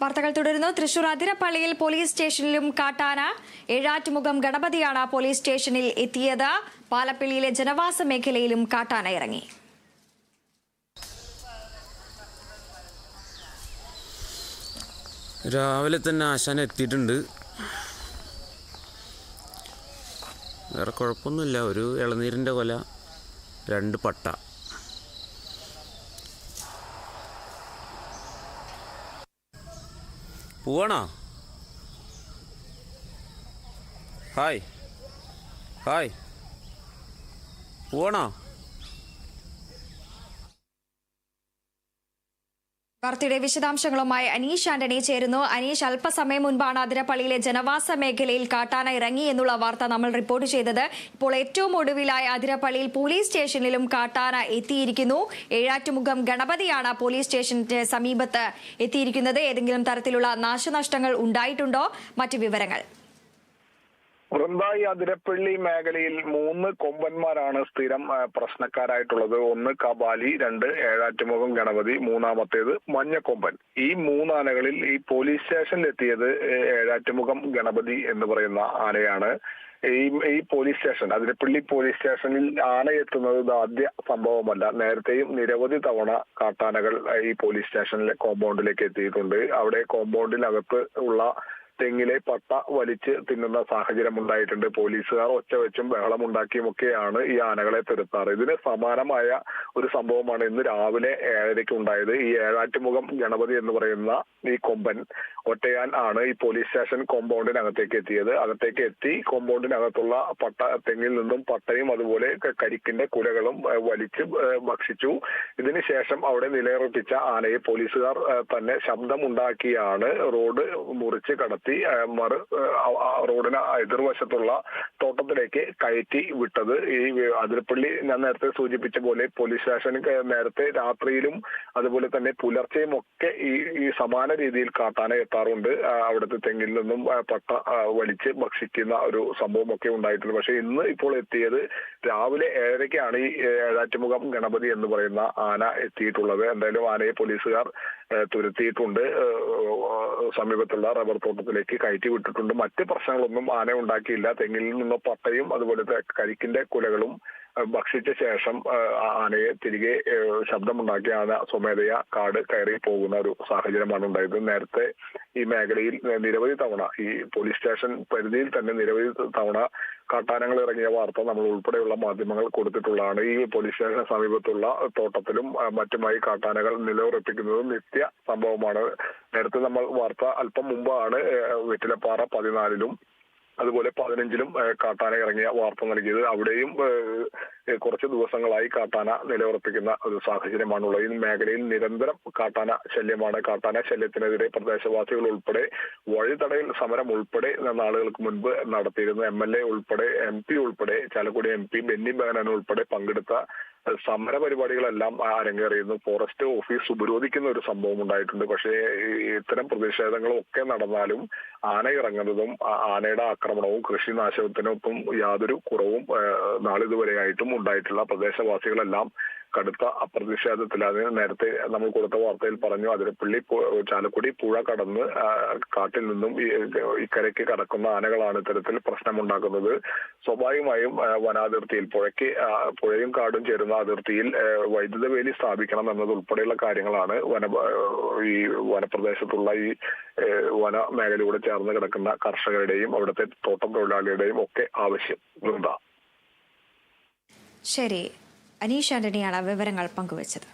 വാർത്തകൾ തുടരുന്നു. തൃശൂർ അതിരപ്പള്ളിയിൽ പോലീസ് സ്റ്റേഷനിലും കാട്ടാന. ഏഴാറ്റുമുഖം ഗണപതിയാണ് പോലീസ് സ്റ്റേഷനിൽ എത്തിയത്. പാലപ്പിള്ളിയിലെ ജനവാസ മേഖലയിലും കാട്ടാന ഇറങ്ങി. രാവിലെ തന്നെ ആശാൻ എത്തിയിട്ടുണ്ട്. വേറെ കുഴപ്പമൊന്നുമില്ല. ഒരു ഇളനീരിൻ്റെ കൊല, 2 പട്ട. പോവാണോ? ഹായ് ഹായ്, പോവാണോ? വാർത്തയുടെ വിശദാംശങ്ങളുമായി അനീഷ് ആന്റണി ചേരുന്നു. അനീഷ്, അല്പസമയം മുൻപാണ് അതിരപ്പള്ളിയിലെ ജനവാസ മേഖലയിൽ കാട്ടാന ഇറങ്ങി എന്നുള്ള വാർത്ത നമ്മൾ റിപ്പോർട്ട് ചെയ്തത്. ഇപ്പോൾ ഏറ്റവും ഒടുവിലായി അതിരപ്പള്ളിയിൽ പോലീസ് സ്റ്റേഷനിലും കാട്ടാന എത്തിയിരിക്കുന്നു. ഏഴാറ്റുമുഖം ഗണപതിയാണ് പോലീസ് സ്റ്റേഷന്റെ സമീപത്ത് എത്തിയിരിക്കുന്നത്. ഏതെങ്കിലും തരത്തിലുള്ള നാശനഷ്ടങ്ങൾ ഉണ്ടായിട്ടുണ്ടോ? മറ്റു വിവരങ്ങൾ? വൃന്ദായി അതിരപ്പള്ളി മേഖലയിൽ 3 കൊമ്പന്മാരാണ് സ്ഥിരം പ്രശ്നക്കാരായിട്ടുള്ളത്. 1 കബാലി, 2 ഏഴാറ്റുമുഖം ഗണപതി, 3ാമത്തേത് മഞ്ഞക്കൊമ്പൻ. ഈ 3 ആനകളിൽ ഈ പോലീസ് സ്റ്റേഷനിൽ എത്തിയത് ഏഴാറ്റുമുഖം ഗണപതി എന്ന് പറയുന്ന ആനയാണ്. ഈ പോലീസ് സ്റ്റേഷൻ, അതിരപ്പള്ളി പോലീസ് സ്റ്റേഷനിൽ ആന എത്തുന്നത് ഇത് ആദ്യ സംഭവമല്ല. നേരത്തെയും നിരവധി തവണ കാട്ടാനകൾ ഈ പോലീസ് സ്റ്റേഷനിലെ കോമ്പൗണ്ടിലേക്ക് എത്തിയിട്ടുണ്ട്. അവിടെ കോമ്പൗണ്ടിനകത്ത് ഉള്ള തെങ്ങിലെ പട്ട വലിച്ച് തിന്നുന്ന സാഹചര്യം ഉണ്ടായിട്ടുണ്ട്. പോലീസുകാർ ഒച്ച വെച്ചും ബഹളമുണ്ടാക്കിയുമൊക്കെയാണ് ഈ ആനകളെ തുരത്താറ്. ഇതിന് സമാനമായ ഒരു സംഭവമാണ് ഇന്ന് രാവിലെ 7:30 ഉണ്ടായത്. ഈ ഏഴാറ്റുമുഖം ഗണപതി എന്ന് പറയുന്ന ഈ കൊമ്പൻ ഒറ്റയാൻ ആണ് ഈ പോലീസ് സ്റ്റേഷൻ കോമ്പൗണ്ടിനകത്തേക്ക് എത്തിയത്. അകത്തേക്ക് എത്തി കോമ്പൗണ്ടിനകത്തുള്ള തെങ്ങിൽ നിന്നും പട്ടയും അതുപോലെ കരിക്കിന്റെ കുലകളും വലിച്ച് ഭക്ഷിച്ചു. ഇതിനുശേഷം അവിടെ നിലയുറപ്പിച്ച ആനയെ പോലീസുകാർ തന്നെ ശബ്ദമുണ്ടാക്കിയാണ് റോഡ് മുറിച്ച് കടത്തി റോഡിന് എതിർവശത്തുള്ള തോട്ടത്തിലേക്ക് കയറ്റി വിട്ടത്. ഈ അതിരപ്പള്ളി ഞാൻ നേരത്തെ സൂചിപ്പിച്ച പോലെ പോലീസ് സ്റ്റേഷന് നേരത്തെ രാത്രിയിലും അതുപോലെ തന്നെ പുലർച്ചെയും ഒക്കെ ഈ സമാന രീതിയിൽ കാട്ടാന എത്താറുണ്ട്. അവിടുത്തെ തെങ്ങിൽ നിന്നും പട്ട വലിച്ച് ഭക്ഷിക്കുന്ന ഒരു സംഭവമൊക്കെ ഉണ്ടായിട്ടുണ്ട്. പക്ഷെ ഇന്ന് ഇപ്പോൾ എത്തിയത് രാവിലെ 7:30-ക്കാണ് ഈ ഏഴാറ്റുമുഖം ഗണപതി എന്ന് പറയുന്ന ആന എത്തിയിട്ടുള്ളത്. എന്തായാലും ആനയെ പോലീസുകാർ തുരത്തിയിട്ടുണ്ട്. സമീപത്തുള്ള റബ്ബർ തോട്ടത്തിലേക്ക് കയറ്റി വിട്ടിട്ടുണ്ട്. മറ്റ് പ്രശ്നങ്ങളൊന്നും ആന ഉണ്ടാക്കിയില്ല. തെങ്ങിൽ നിന്ന് പട്ടയും അതുപോലത്തെ കരിക്കിന്റെ കുലകളും ഭക്ഷിച്ച ശേഷം ആനയെ തിരികെ ശബ്ദമുണ്ടാക്കി ആന സ്വമേധയ കാട് കയറി പോകുന്ന ഒരു സാഹചര്യമാണ് ഉണ്ടായത്. നേരത്തെ ഈ മേഖലയിൽ നിരവധി തവണ ഈ പോലീസ് സ്റ്റേഷൻ പരിധിയിൽ തന്നെ നിരവധി തവണ കാട്ടാനകൾ ഇറങ്ങിയ വാർത്ത നമ്മൾ ഉൾപ്പെടെയുള്ള മാധ്യമങ്ങൾ കൊടുത്തിട്ടുള്ളതാണ്. ഈ പോലീസ് സ്റ്റേഷന് സമീപത്തുള്ള തോട്ടത്തിലും മറ്റുമായി കാട്ടാനകൾ നിലയുറപ്പിക്കുന്നതും നിത്യ സംഭവമാണ്. നേരത്തെ നമ്മൾ വാർത്ത അല്പം മുമ്പാണ് വെറ്റിലപ്പാറ 14-ലും അതുപോലെ 15-ലും കാട്ടാന ഇറങ്ങിയ വാർത്ത നൽകിയത്. അവിടെയും കുറച്ച് ദിവസങ്ങളായി കാട്ടാന നിലയുറപ്പിക്കുന്ന ഒരു സാഹചര്യമാണുള്ളത്. ഈ മേഖലയിൽ നിരന്തരം കാട്ടാന ശല്യമാണ്. കാട്ടാന ശല്യത്തിനെതിരെ പ്രദേശവാസികൾ ഉൾപ്പെടെ വഴിതടയൽ സമരം ഉൾപ്പെടെ നാളുകൾക്ക് മുൻപ് നടത്തിയിരുന്നു. MLA ഉൾപ്പെടെ MP ഉൾപ്പെടെ ചാലക്കുടി MP ബെന്നി ബെഹനാൻ ഉൾപ്പെടെ പങ്കെടുത്ത സമര പരിപാടികളെല്ലാം അരങ്ങേറിയിരുന്നു. ഫോറസ്റ്റ് ഓഫീസ് ഉപരോധിക്കുന്ന ഒരു സംഭവം ഉണ്ടായിട്ടുണ്ട്. പക്ഷേ ഇത്തരം പ്രതിഷേധങ്ങളും ഒക്കെ നടന്നാലും ആന ഇറങ്ങുന്നതും ആനയുടെ ആക്രമണവും കൃഷിനാശത്തിനൊപ്പം യാതൊരു കുറവും നാളിതുവരെയായിട്ടും ഉണ്ടായിട്ടില്ല. പ്രദേശവാസികളെല്ലാം കടുത്ത പ്രതിഷേധത്തിലാണ്. നേരത്തെ നമ്മൾ കൊടുത്ത വാർത്തയിൽ പറഞ്ഞു, അതിരപ്പള്ളി ചാലക്കുടി പുഴ കടന്ന് കാട്ടിൽ നിന്നും ഇക്കരയ്ക്ക് കടക്കുന്ന ആനകളാണ് ഇത്തരത്തിൽ പ്രശ്നമുണ്ടാക്കുന്നത്. സ്വാഭാവികമായും വനാതിർത്തിയിൽ പുഴയും കാടും ചേരുന്ന അതിർത്തിയിൽ വൈദ്യുത വേലി സ്ഥാപിക്കണം എന്നതുൾപ്പെടെയുള്ള കാര്യങ്ങളാണ് ഈ വനപ്രദേശത്തുള്ള ഈ വന മേഖലയോട് ചേർന്ന് കിടക്കുന്ന കർഷകരുടെയും അവിടുത്തെ തോട്ടം തൊഴിലാളികളുടെയും ഒക്കെ ആവശ്യം. ശരി, അനീഷ് ആന്റണിയാണ് വിവരങ്ങൾ പങ്കുവച്ചത്.